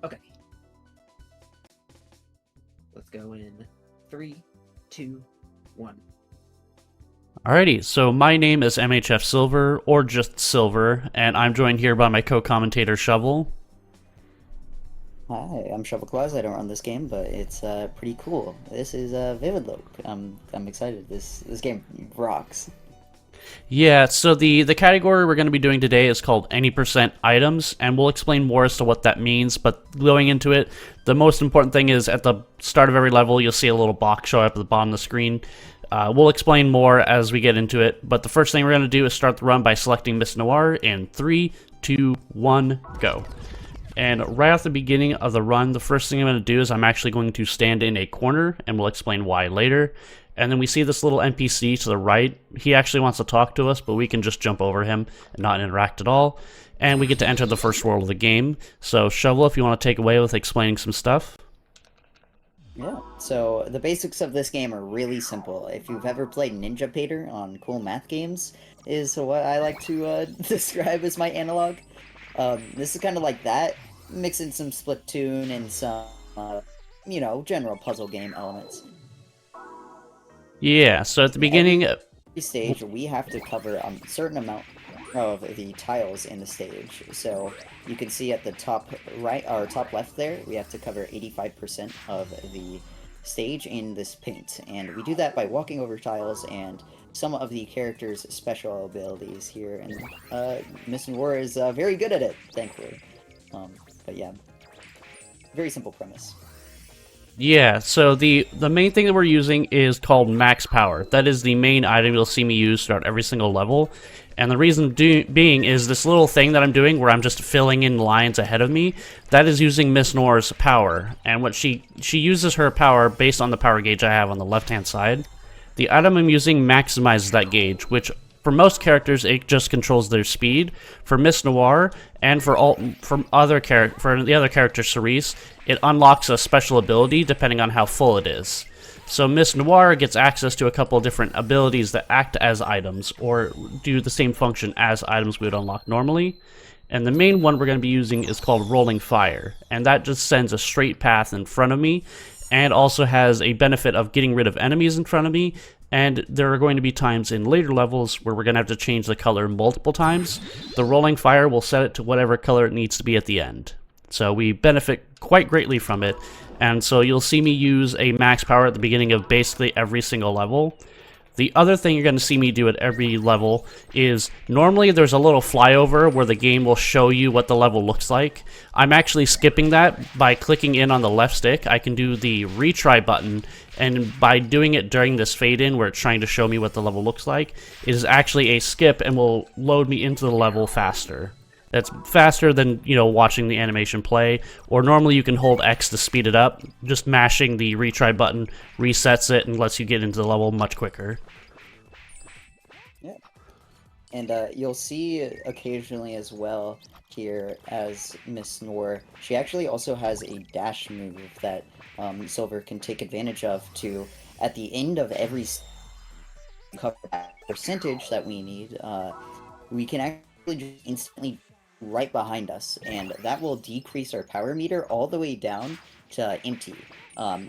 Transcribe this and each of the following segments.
Okay. Let's go in 3, 2, 1. Alrighty, so my name is MHFsilver, or just Silver, and I'm joined here by my co-commentator Shovel. Hi, I'm Shovel Claus. I don't run this game, but it's pretty cool. This is VIVIDLOPE. I'm excited. This game rocks. Yeah, so the category we're going to be doing today is called any percent items, and we'll explain more as to what that means, but going into it, the most important thing is at the start of every level, you'll see a little box show up at the bottom of the screen. We'll explain more as we get into it, but the first thing we're going to do is start the run by selecting Miss Noir in 3, 2, 1, go. And right off the beginning of the run, the first thing I'm going to do is I'm actually going to stand in a corner, and we'll explain why later. And then we see this little NPC to the right. He actually wants to talk to us, but we can just jump over him and not interact at all. And we get to enter the first world of the game. So Shovel, if you want to take away with explaining some stuff. Yeah. So the basics of this game are really simple. If you've ever played Ninja Pater on cool math games, is what I like to describe as my analog. This is kind of like that, mixing some Splatoon and some, general puzzle game elements. Yeah, so at the beginning... Every stage, we have to cover a certain amount of the tiles in the stage. So you can see at the top right, or top left there, we have to cover 85% of the stage in this paint. And we do that by walking over tiles and some of the characters' special abilities here. And Miss Noir is very good at it, thankfully. But yeah, very simple premise. Yeah, so the main thing that we're using is called max power. That is the main item you'll see me use throughout every single level. And the reason being is this little thing that I'm doing where I'm just filling in lines ahead of me, that is using Miss Noir's power. And what she uses her power based on the power gauge I have on the left-hand side. The item I'm using maximizes that gauge, which for most characters it just controls their speed. For Miss Noir and for the other character Cerise, it unlocks a special ability depending on how full it is. So Miss Noir gets access to a couple of different abilities that act as items or do the same function as items we would unlock normally. And the main one we're going to be using is called Rolling Fire, and that just sends a straight path in front of me and also has a benefit of getting rid of enemies in front of me. And there are going to be times in later levels where we're going to have to change the color multiple times. The Rolling Fire will set it to whatever color it needs to be at the end. So we benefit quite greatly from it, and so you'll see me use a max power at the beginning of basically every single level. The other thing you're going to see me do at every level is normally there's a little flyover where the game will show you what the level looks like. I'm actually skipping that by clicking in on the left stick. I can do the retry button, and by doing it during this fade in where it's trying to show me what the level looks like, it is actually a skip and will load me into the level faster. That's faster than, watching the animation play, or normally you can hold X to speed it up. Just mashing the retry button resets it and lets you get into the level much quicker. Yeah. And you'll see occasionally as well here as Miss Noir, she actually also has a dash move that Silver can take advantage of to, at the end of every cover percentage that we need, we can actually just instantly right behind us, and that will decrease our power meter all the way down to empty.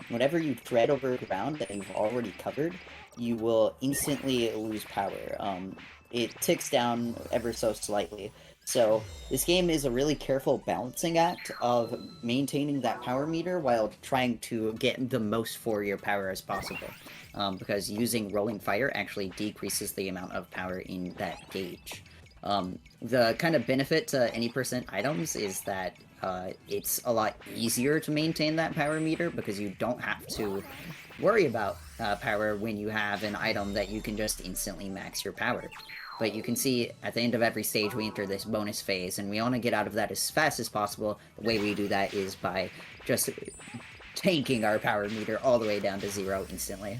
Whenever you tread over ground that you've already covered, you will instantly lose power. It ticks down ever so slightly. So this game is a really careful balancing act of maintaining that power meter while trying to get the most for your power as possible. Because using Rolling Fire actually decreases the amount of power in that gauge. The kind of benefit to any percent items is that it's a lot easier to maintain that power meter because you don't have to worry about power when you have an item that you can just instantly max your power. But you can see at the end of every stage we enter this bonus phase, and we want to get out of that as fast as possible. The way we do that is by just tanking our power meter all the way down to 0 instantly.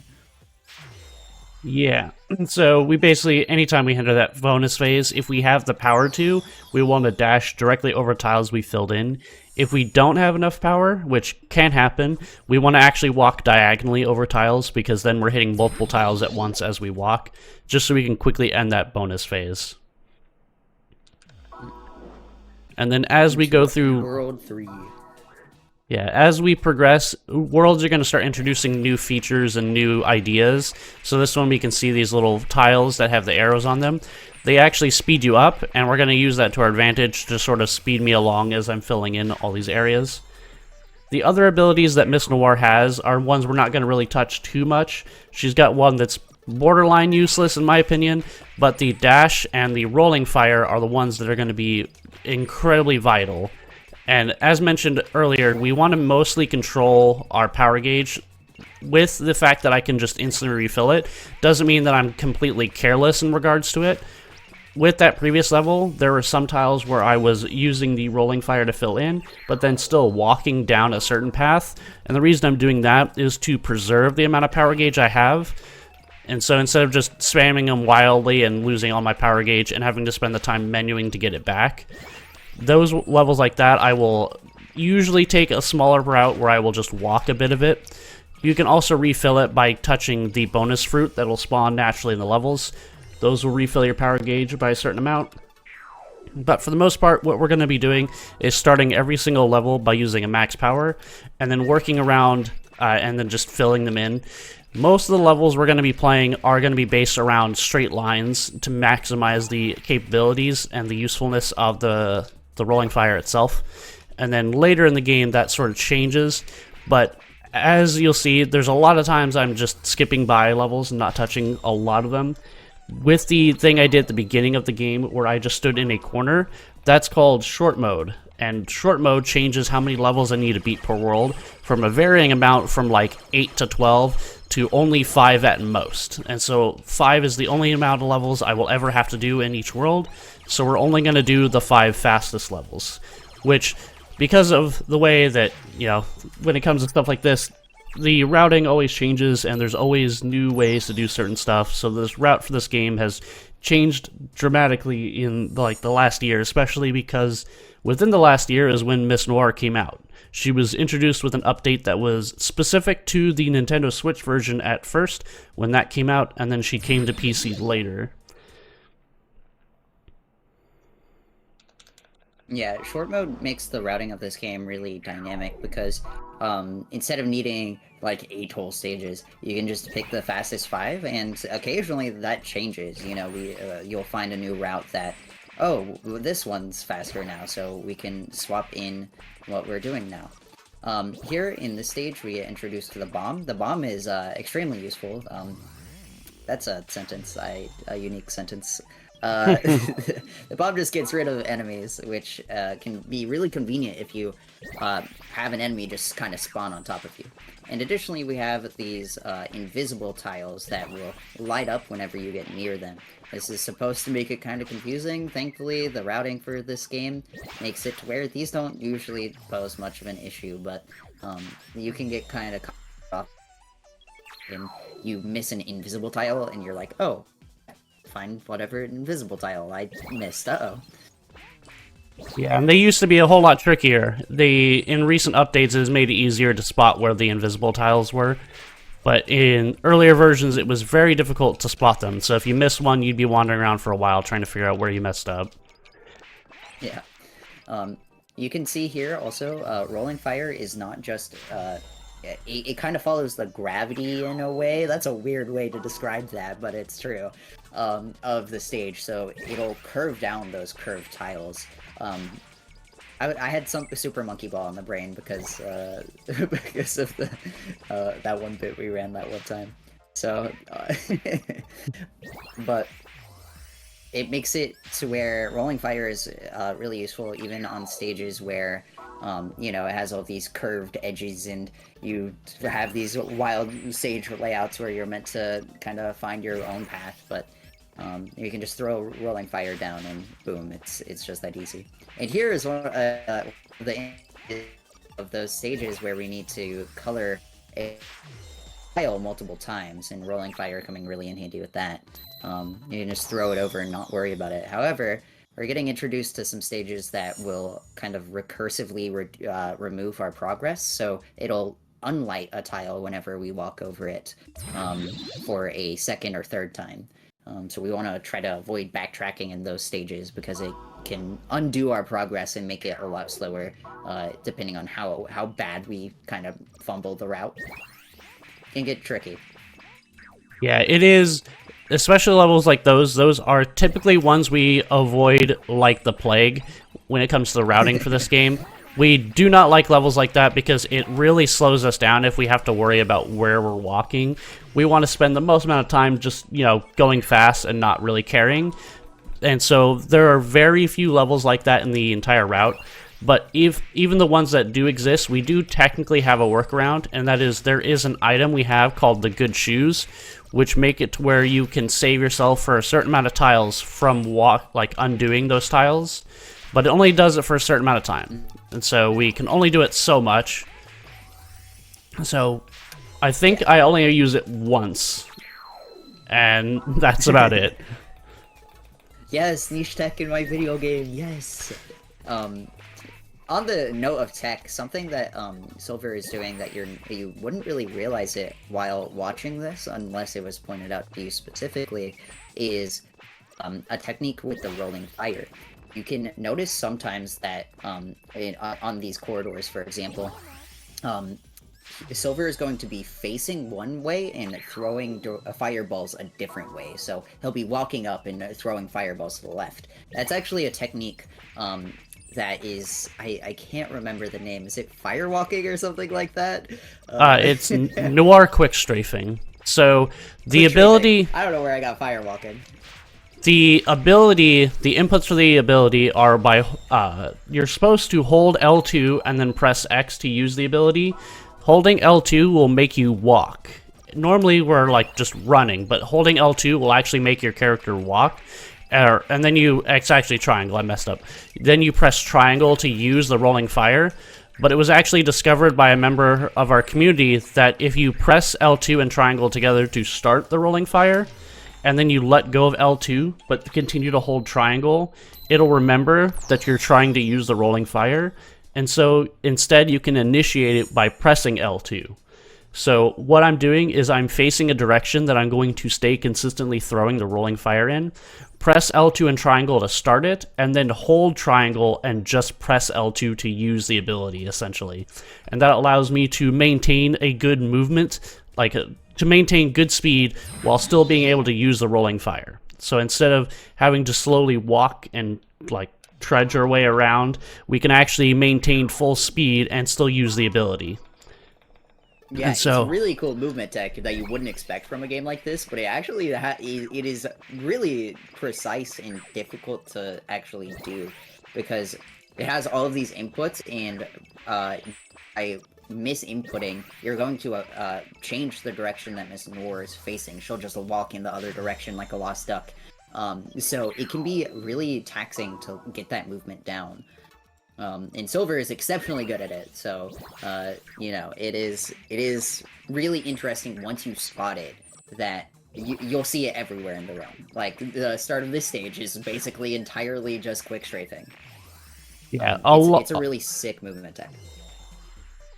Yeah, so we basically, anytime we enter that bonus phase, if we have the power to, we want to dash directly over tiles we filled in. If we don't have enough power, which can happen, we want to actually walk diagonally over tiles, because then we're hitting multiple tiles at once as we walk, just so we can quickly end that bonus phase. And then as we go through... World 3. Yeah, as we progress, worlds are going to start introducing new features and new ideas. So this one we can see these little tiles that have the arrows on them. They actually speed you up, and we're going to use that to our advantage to sort of speed me along as I'm filling in all these areas. The other abilities that Miss Noir has are ones we're not going to really touch too much. She's got one that's borderline useless in my opinion, but the dash and the rolling fire are the ones that are going to be incredibly vital. And as mentioned earlier, we want to mostly control our power gauge. With the fact that I can just instantly refill it, doesn't mean that I'm completely careless in regards to it. With that previous level, there were some tiles where I was using the rolling fire to fill in, but then still walking down a certain path. And the reason I'm doing that is to preserve the amount of power gauge I have. And so instead of just spamming them wildly and losing all my power gauge and having to spend the time menuing to get it back, those levels like that, I will usually take a smaller route where I will just walk a bit of it. You can also refill it by touching the bonus fruit that will spawn naturally in the levels. Those will refill your power gauge by a certain amount. But for the most part, what we're going to be doing is starting every single level by using a max power, and then working around and then just filling them in. Most of the levels we're going to be playing are going to be based around straight lines to maximize the capabilities and the usefulness of the rolling fire itself. And then later in the game, that sort of changes. But as you'll see, there's a lot of times I'm just skipping by levels and not touching a lot of them. With the thing I did at the beginning of the game where I just stood in a corner, that's called short mode. And short mode changes how many levels I need to beat per world from a varying amount from like 8 to 12 to only 5 at most. And so 5 is the only amount of levels I will ever have to do in each world. So we're only going to do the 5 fastest levels, which, because of the way that, you know, when it comes to stuff like this, the routing always changes and there's always new ways to do certain stuff. So this route for this game has changed dramatically in like the last year, especially because within the last year is when Miss Noir came out. She was introduced with an update that was specific to the Nintendo Switch version at first when that came out, and then she came to PC later. Yeah, short mode makes the routing of this game really dynamic because instead of needing like 8 whole stages, you can just pick the fastest 5, and occasionally that changes. You know, you'll find a new route that, oh, this one's faster now, so we can swap in what we're doing now. Here in this stage, we get introduced to the bomb. The bomb is extremely useful. That's a sentence, a unique sentence. The bomb just gets rid of enemies, which can be really convenient if you have an enemy just kind of spawn on top of you. And additionally, we have these invisible tiles that will light up whenever you get near them. This is supposed to make it kind of confusing. Thankfully, the routing for this game makes it to where these don't usually pose much of an issue, but you can get kind of caught off and you miss an invisible tile and you're like, oh, find whatever invisible tile I missed. Uh-oh. Yeah, and they used to be a whole lot trickier. In recent updates, it has made it easier to spot where the invisible tiles were. But in earlier versions, it was very difficult to spot them. So if you missed one, you'd be wandering around for a while trying to figure out where you messed up. Yeah. You can see here also, rolling fire is not just... it kind of follows the gravity in a way. That's a weird way to describe that, but it's true. Of the stage, so it'll curve down those curved tiles. I had some super monkey ball in the brain because because of the that one bit we ran that one time. So, but it makes it to where rolling fire is really useful even on stages where you know, it has all these curved edges and you have these wild stage layouts where you're meant to kind of find your own path, but you can just throw rolling fire down and boom, it's just that easy. And here is one of those stages where we need to color a tile multiple times, and rolling fire coming really in handy with that. You can just throw it over and not worry about it. However, we're getting introduced to some stages that will kind of recursively remove our progress, so it'll unlight a tile whenever we walk over it for a second or third time. So we want to try to avoid backtracking in those stages because it can undo our progress and make it a lot slower, depending on how bad we kind of fumble the route. Can get tricky. Yeah, it is, especially levels like those. Those are typically ones we avoid like the plague when it comes to the routing for this game. We do not like levels like that because it really slows us down if we have to worry about where we're walking. We want to spend the most amount of time just, going fast and not really caring. And so there are very few levels like that in the entire route. But even the ones that do exist, we do technically have a workaround, and that is there is an item we have called the Good Shoes, which make it to where you can save yourself for a certain amount of tiles from undoing those tiles. But it only does it for a certain amount of time. And so we can only do it so much. So I think I only use it once. And that's about it. Yes, niche tech in my video game, yes! On the note of tech, something that Silver is doing that you wouldn't really realize it while watching this, unless it was pointed out to you specifically, is a technique with the rolling fire. You can notice sometimes that on these corridors, for example, Silver is going to be facing one way and throwing fireballs a different way. So he'll be walking up and throwing fireballs to the left. That's actually a technique that is, I can't remember the name. Is it firewalking or something like that? It's Noir Quick Strafing. So the ability... I don't know where I got firewalking. The inputs for the ability are by, you're supposed to hold L2 and then press X to use the ability. Holding L2 will make you walk. Normally we're just running, but holding L2 will actually make your character walk. And then it's actually triangle, I messed up. Then you press triangle to use the rolling fire. But it was actually discovered by a member of our community that if you press L2 and triangle together to start the rolling fire, and then you let go of L2, but continue to hold triangle, it'll remember that you're trying to use the rolling fire, and so instead you can initiate it by pressing L2. So what I'm doing is I'm facing a direction that I'm going to stay consistently throwing the rolling fire in, press L2 and triangle to start it, and then hold triangle and just press L2 to use the ability, essentially. And that allows me to maintain a good movement, to maintain good speed while still being able to use the rolling fire. So instead of having to slowly walk and trudge our way around, we can actually maintain full speed and still use the ability. Yeah, it's a really cool movement tech that you wouldn't expect from a game like this, but it actually it is really precise and difficult to actually do because it has all of these inputs, and I misinputting, you're going to change the direction that Miss Noor is facing. She'll just walk in the other direction like a lost duck. So it can be really taxing to get that movement down. And Silver is exceptionally good at it, so, it is really interesting once you spot it, that you'll see it everywhere in the realm. The start of this stage is basically entirely just quick strafing. Yeah, it's a really sick movement tech.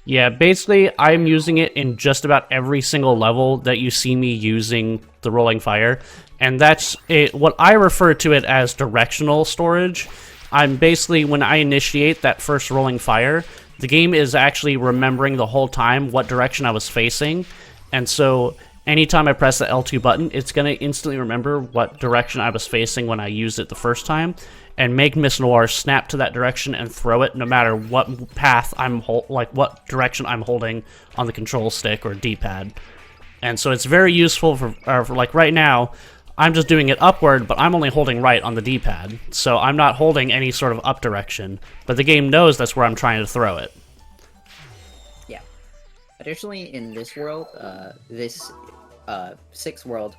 Yeah, basically, I'm using it in just about every single level that you see me using the rolling fire, and that's what I refer to it as directional storage. I'm basically, when I initiate that first rolling fire, the game is actually remembering the whole time what direction I was facing, and so anytime I press the L2 button, it's going to instantly remember what direction I was facing when I used it the first time, and make Miss Noir snap to that direction and throw it no matter what path what direction I'm holding on the control stick or D-pad. And so it's very useful for right now, I'm just doing it upward, but I'm only holding right on the D-pad, so I'm not holding any sort of up direction, but the game knows that's where I'm trying to throw it. Yeah. Additionally, in this world, this sixth world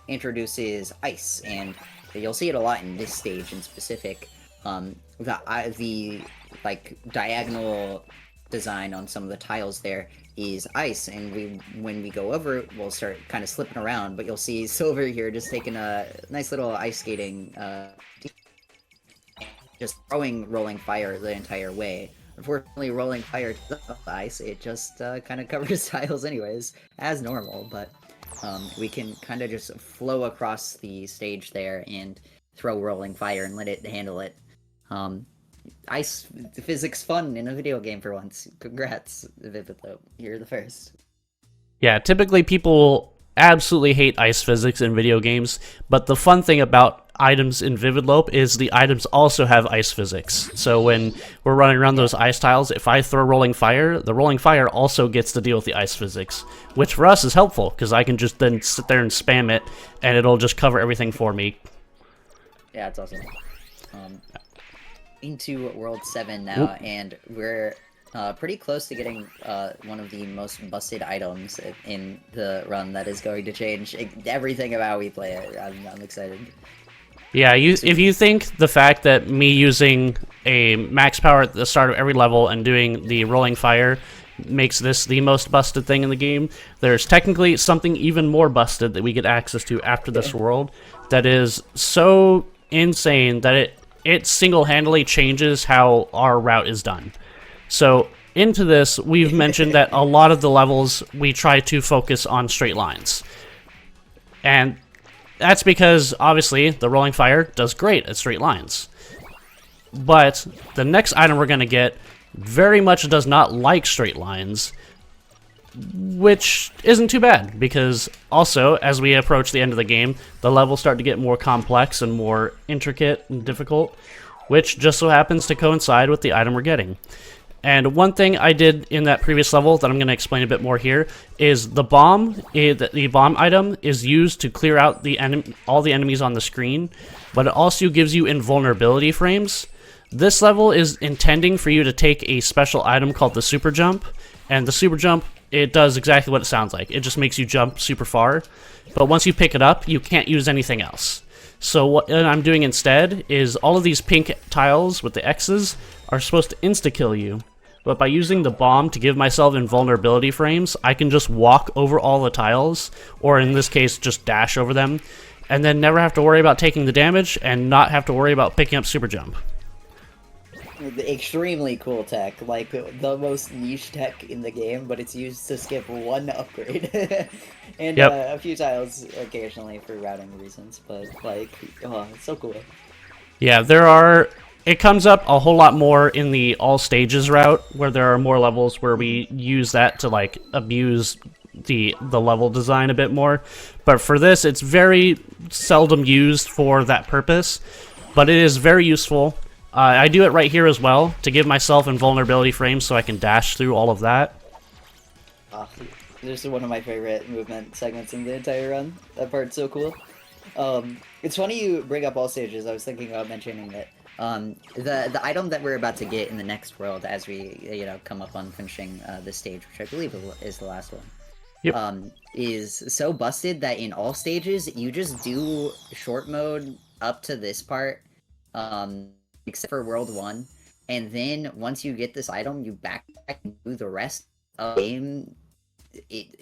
introduces ice, and you'll see it a lot in this stage in specific. The diagonal design on some of the tiles there is ice, and when we go over it, we'll start kind of slipping around, but you'll see Silver here just taking a nice little ice skating, just throwing rolling fire the entire way. Unfortunately, rolling fire doesn't ice, it just kind of covers tiles anyways, as normal, but we can kind of just flow across the stage there and throw rolling fire and let it handle it. Ice physics fun in a video game for once. Congrats, VIVIDLOPE. You're the first. Yeah, typically people absolutely hate ice physics in video games, but the fun thing about items in VIVIDLOPE is the items also have ice physics. So when we're running around those ice tiles, if I throw rolling fire, the rolling fire also gets to deal with the ice physics, which for us is helpful, because I can just then sit there and spam it, and it'll just cover everything for me. Yeah, it's awesome. Into World 7 now, and we're pretty close to getting one of the most busted items in the run that is going to change everything about how we play it. I'm excited. Yeah, if you think the fact that me using a max power at the start of every level and doing the rolling fire makes this the most busted thing in the game, there's technically something even more busted that we get access to after this world that is so insane that it single-handedly changes how our route is done. So into this, we've mentioned that a lot of the levels we try to focus on straight lines. And that's because, obviously, the rolling fire does great at straight lines. But the next item we're going to get very much does not like straight lines, which isn't too bad, because also, as we approach the end of the game, the levels start to get more complex and more intricate and difficult, which just so happens to coincide with the item we're getting. And one thing I did in that previous level that I'm going to explain a bit more here is the bomb. The bomb item is used to clear out all the enemies on the screen, but it also gives you invulnerability frames. This level is intending for you to take a special item called the super jump, and the super jump, it does exactly what it sounds like. It just makes you jump super far, but once you pick it up, you can't use anything else. So what I'm doing instead is all of these pink tiles with the X's are supposed to insta-kill you, but by using the bomb to give myself invulnerability frames, I can just walk over all the tiles, or in this case, just dash over them, and then never have to worry about taking the damage and not have to worry about picking up super jump. Extremely cool tech, like the most niche tech in the game, but it's used to skip one upgrade. And a few tiles occasionally for routing reasons, but like, oh, it's so cool. Yeah, it comes up a whole lot more in the all stages route, where there are more levels where we use that to like abuse the level design a bit more. But for this, it's very seldom used for that purpose, but it is very useful. I do it right here as well to give myself invulnerability frames so I can dash through all of that. This is one of my favorite movement segments in the entire run. That part's so cool. It's funny you bring up all stages. I was thinking about mentioning that the item that we're about to get in the next world as we come up on finishing this stage, which I believe is the last one, is so busted that in all stages you just do short mode up to this part. Except for World 1, and then once you get this item, you back and do the rest of the game,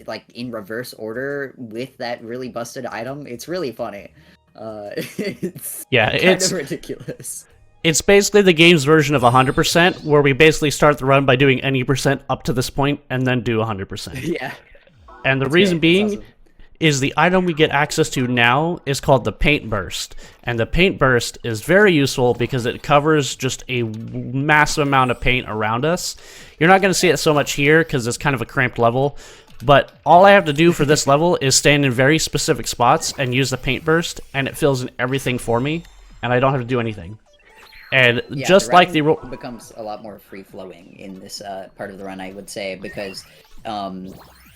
like in reverse order with that really busted item. It's really funny. It's kind of ridiculous. It's basically the game's version of 100%, where we basically start the run by doing any percent up to this point, and then do 100%. Yeah. And the reason being is the item we get access to now is called the Paint Burst. And the Paint Burst is very useful because it covers just a massive amount of paint around us. You're not going to see it so much here because it's kind of a cramped level, but all I have to do for this level is stand in very specific spots and use the Paint Burst, and it fills in everything for me, and I don't have to do anything. And just like the becomes a lot more free-flowing in this part of the run, I would say, because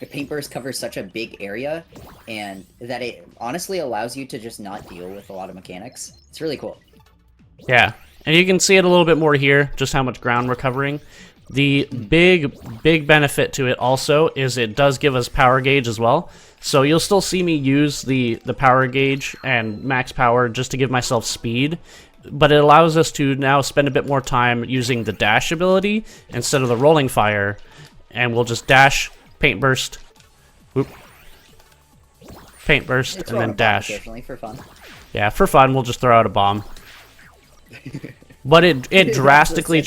the Paint Burst covers such a big area, and that it honestly allows you to just not deal with a lot of mechanics. It's really cool. Yeah, and you can see it a little bit more here, just how much ground we're covering. The big benefit to it also is it does give us power gauge as well. So you'll still see me use the power gauge and max power just to give myself speed, but it allows us to now spend a bit more time using the dash ability instead of the rolling fire, and we'll just dash, Paint Burst, Paint Burst, and then dash. Occasionally for fun. Yeah, for fun, we'll just throw out a bomb. But it drastically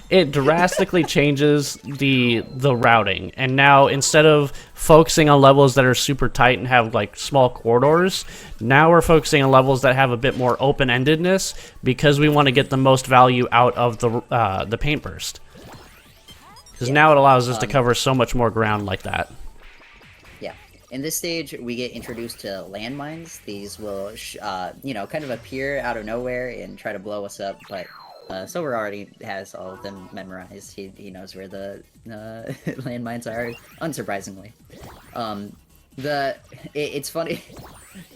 it drastically changes the routing. And now instead of focusing on levels that are super tight and have like small corridors, now we're focusing on levels that have a bit more open-endedness because we want to get the most value out of the paint burst. Because now it allows us to cover so much more ground like that. Yeah. In this stage, we get introduced to landmines. These will, you know, kind of appear out of nowhere and try to blow us up, but Silver already has all of them memorized. He knows where the landmines are, unsurprisingly. It's funny.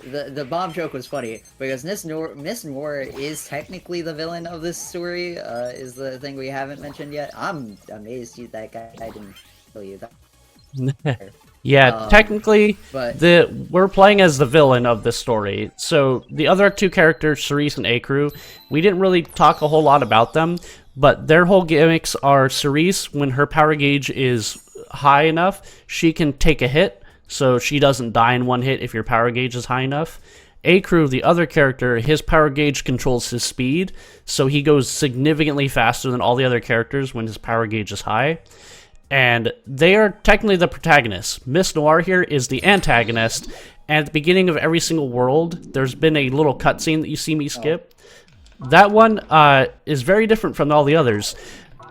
The bomb joke was funny because Miss Noor is technically the villain of this story. Is the thing we haven't mentioned yet. I'm amazed that guy didn't kill you. Yeah, technically, but we're playing as the villain of this story. So the other two characters, Cerise and Acrew, we didn't really talk a whole lot about them, but their whole gimmicks are Cerise, when her power gauge is high enough, she can take a hit, so she doesn't die in one hit if your power gauge is high enough. Acrew, the other character, his power gauge controls his speed, so he goes significantly faster than all the other characters when his power gauge is high. And they are technically the protagonists. Miss Noir here is the antagonist, and at the beginning of every single world, there's been a little cutscene that you see me skip. That one is very different from all the others.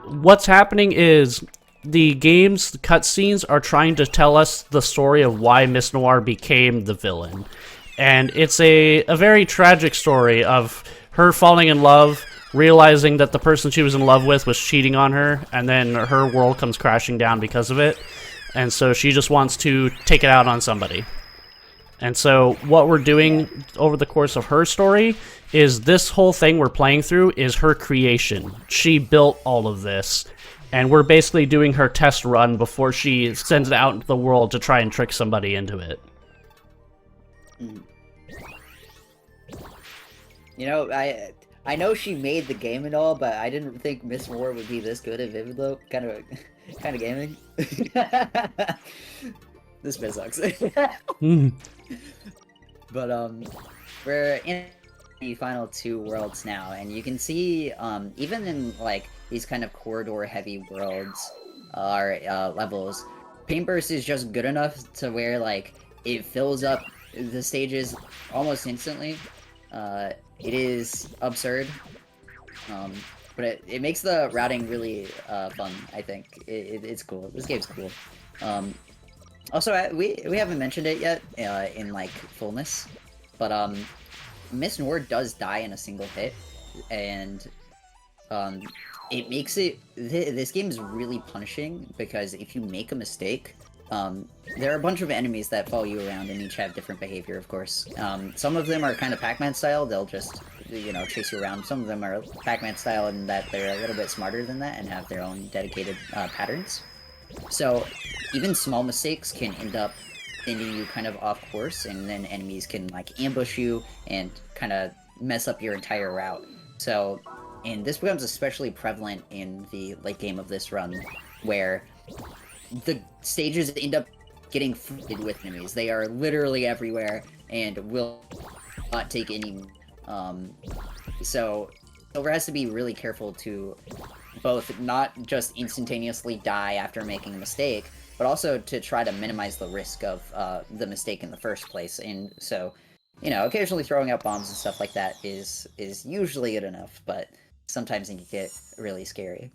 What's happening is the game's cutscenes are trying to tell us the story of why Miss Noir became the villain. And it's a very tragic story of her falling in love, realizing that the person she was in love with was cheating on her, and then her world comes crashing down because of it. And so she just wants to take it out on somebody. And so what we're doing over the course of her story is this whole thing we're playing through is her creation. She built all of this. And we're basically doing her test run before she sends it out into the world to try and trick somebody into it. You know, I know she made the game and all, but I didn't think Miss Noir would be this good at VIVIDLOPE. Kind of gaming. This bit sucks. But we're in the final two worlds now, and you can see even in like these kind of corridor-heavy worlds or levels, Paint Burst is just good enough to where like it fills up the stages almost instantly. It is absurd, but it makes the routing really fun. I think it's cool. This game's cool. Also, we haven't mentioned it yet in like fullness, but Miss Noir does die in a single hit, and it makes it. This game is really punishing because if you make a mistake, there are a bunch of enemies that follow you around and each have different behavior, of course. Some of them are kind of Pac-Man style, they'll just, you know, chase you around. Some of them are Pac-Man style in that they're a little bit smarter than that and have their own dedicated patterns. So even small mistakes can end up sending you kind of off course, and then enemies can like ambush you and kind of mess up your entire route. So, and this becomes especially prevalent in the late game of this run, where the stages end up getting flooded with enemies. They are literally everywhere and will not take any. So Silver has to be really careful to both not just instantaneously die after making a mistake, but also to try to minimize the risk of the mistake in the first place. And so, you know, occasionally throwing out bombs and stuff like that is usually good enough, but sometimes it can get really scary.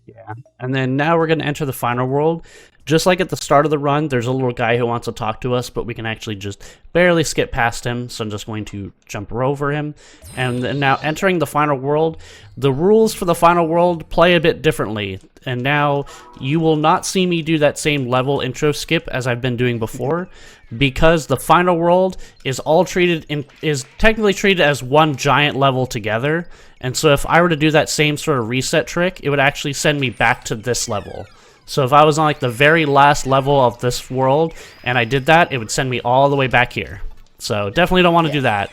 Yeah, and then now we're going to enter the final world. Just like at the start of the run, there's a little guy who wants to talk to us, but we can actually just barely skip past him, so I'm just going to jump over him. And then now entering the final world, the rules for the final world play a bit differently. And now you will not see me do that same level intro skip as I've been doing before, because the final world is is technically treated as one giant level together. And so if I were to do that same sort of reset trick, it would actually send me back to this level. So if I was on like the very last level of this world and I did that, it would send me all the way back here. So definitely don't want to do that.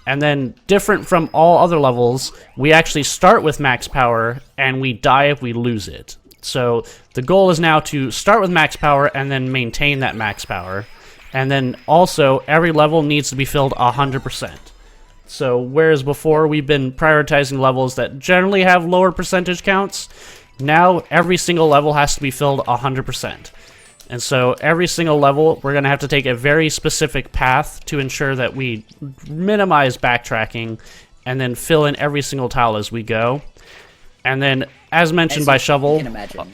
And then different from all other levels, we actually start with max power and we die if we lose it. So the goal is now to start with max power and then maintain that max power. And then also every level needs to be filled 100%. So whereas before we've been prioritizing levels that generally have lower percentage counts, now every single level has to be filled 100%. And so every single level, we're going to have to take a very specific path to ensure that we minimize backtracking and then fill in every single tile as we go. And then, as mentioned by Shovel, You can imagine.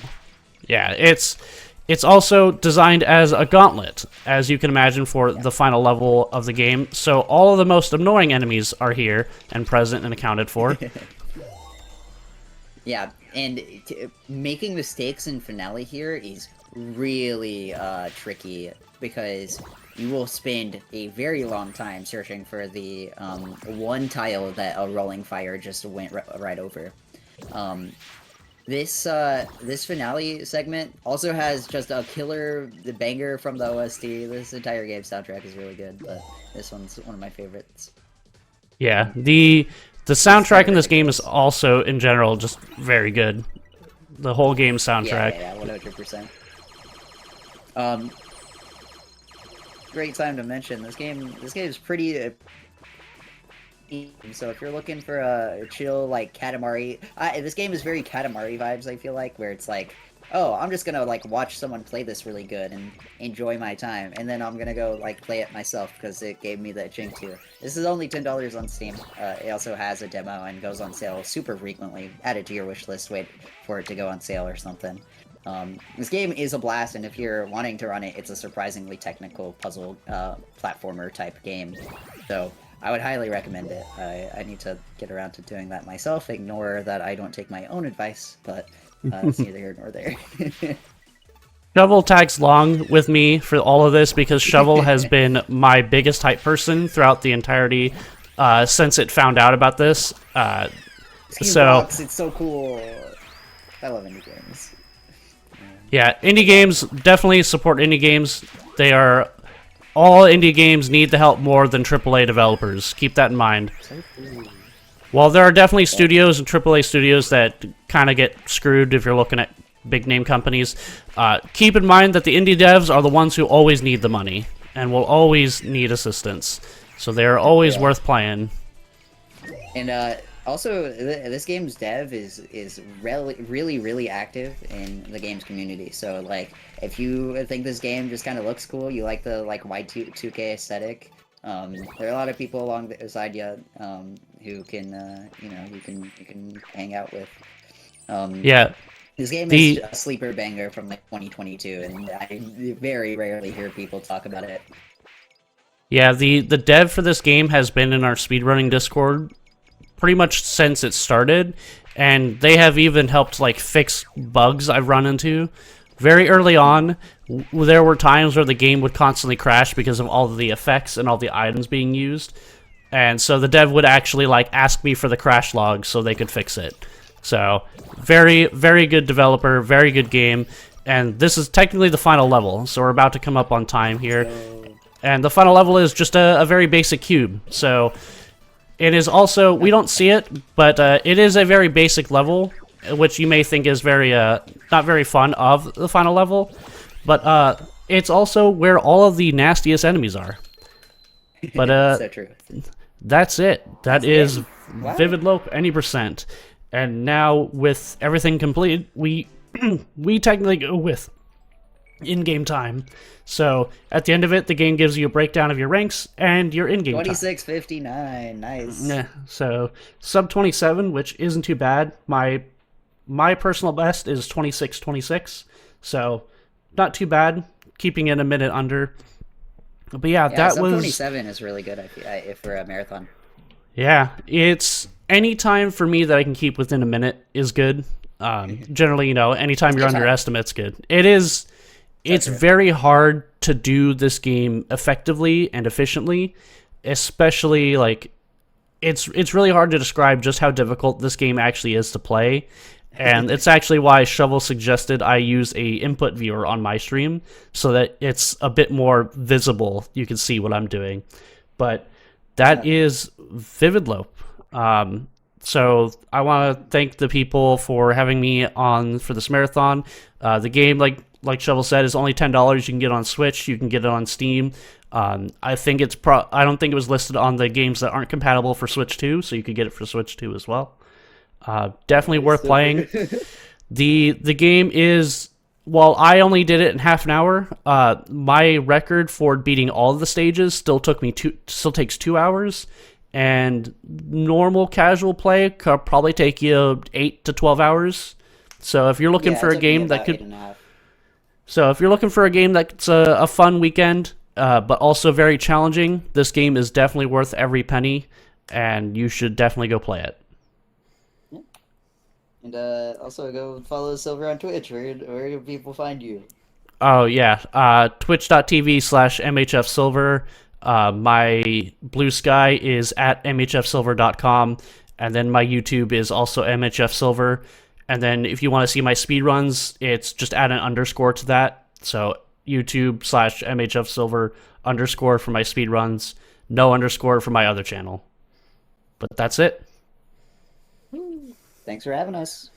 yeah, it's also designed as a gauntlet, as you can imagine, for the final level of the game. So all of the most annoying enemies are here and present and accounted for. Yeah, and making mistakes in finale here is really tricky, because you will spend a very long time searching for the one tile that a rolling fire just went right over. This finale segment also has just a killer banger from the OST. This entire game soundtrack is really good, but this one's one of my favorites. Yeah, the soundtrack in this game is also, in general, just very good. The whole game soundtrack. Yeah, 100%. Great time to mention this game. This game is pretty. So if you're looking for a chill, like, Katamari... this game is very Katamari vibes, I feel like, where it's like, oh, I'm just gonna, like, watch someone play this really good and enjoy my time, and then I'm gonna go, like, play it myself because it gave me that chink to it. This is only $10 on Steam. It also has a demo and goes on sale super frequently. Add it to your wish list, wait for it to go on sale or something. This game is a blast, and if you're wanting to run it, it's a surprisingly technical puzzle platformer type game. So I would highly recommend it. I need to get around to doing that myself. Ignore that I don't take my own advice, but it's neither here nor there. Shovel tags along with me for all of this because Shovel has been my biggest hype person throughout the entirety since it found out about this. This game rocks. It's so cool. I love indie games. Yeah, indie games, definitely support indie games. They are... All indie games need the help more than AAA developers. Keep that in mind. While there are definitely studios and AAA studios that kind of get screwed if you're looking at big-name companies, keep in mind that the indie devs are the ones who always need the money and will always need assistance. So they're always worth playing. And also, this game's dev is really active in the game's community. So, like, if you think this game just kind of looks cool, you like the Y2K aesthetic, there are a lot of people alongside you who can you can hang out with. Yeah. This game is a sleeper banger from like 2022, and I very rarely hear people talk about it. Yeah, the dev for this game has been in our speedrunning Discord pretty much since it started, and they have even helped like fix bugs I've run into. Very early on, there were times where the game would constantly crash because of all of the effects and all the items being used, and so the dev would actually like ask me for the crash log so they could fix it. So very good developer, very good game, and this is technically the final level, so we're about to come up on time here. And the final level is just a very basic cube, so it is also, we don't see it, but it is a very basic level, which you may think is very not very fun of the final level, but it's also where all of the nastiest enemies are. But so true. That's it. That is VIVIDLOPE any percent. And now with everything complete, we technically go with in-game time. So at the end of it, the game gives you a breakdown of your ranks and your in-game time. 26:59, nice. Yeah, so sub 27, which isn't too bad. My personal best is 26:26, so not too bad. Keeping it a minute under. But yeah, that sub was 27 is really good. If for a marathon. Yeah, it's any time for me that I can keep within a minute is good. Generally, anytime you're under estimate's good. It's very hard to do this game effectively and efficiently, especially like it's really hard to describe just how difficult this game actually is to play. And it's actually why Shovel suggested I use a input viewer on my stream so that it's a bit more visible. You can see what I'm doing. But that is VIVIDLOPE. So I want to thank the people for having me on for this marathon. The game, like Shovel said, is only $10. You can get it on Switch. You can get it on Steam. I think I don't think it was listed on the games that aren't compatible for Switch 2, so you could get it for Switch 2 as well. Definitely worth playing. The game is, while I only did it in half an hour, my record for beating all of the stages still takes 2 hours, and normal casual play could probably take you 8 to 12 hours. So if you're looking for a game that could, so if you're looking for a game that's a fun weekend, but also very challenging, this game is definitely worth every penny, and you should definitely go play it. And also go follow Silver on Twitch. Where do people find you? Oh, yeah. Twitch.tv/MHFsilver. My Blue Sky is at MHFsilver.com. And then my YouTube is also MHFsilver. And then if you want to see my speedruns, it's just add an underscore to that. So YouTube/MHFsilver_ for my speedruns. No underscore for my other channel. But that's it. Thanks for having us.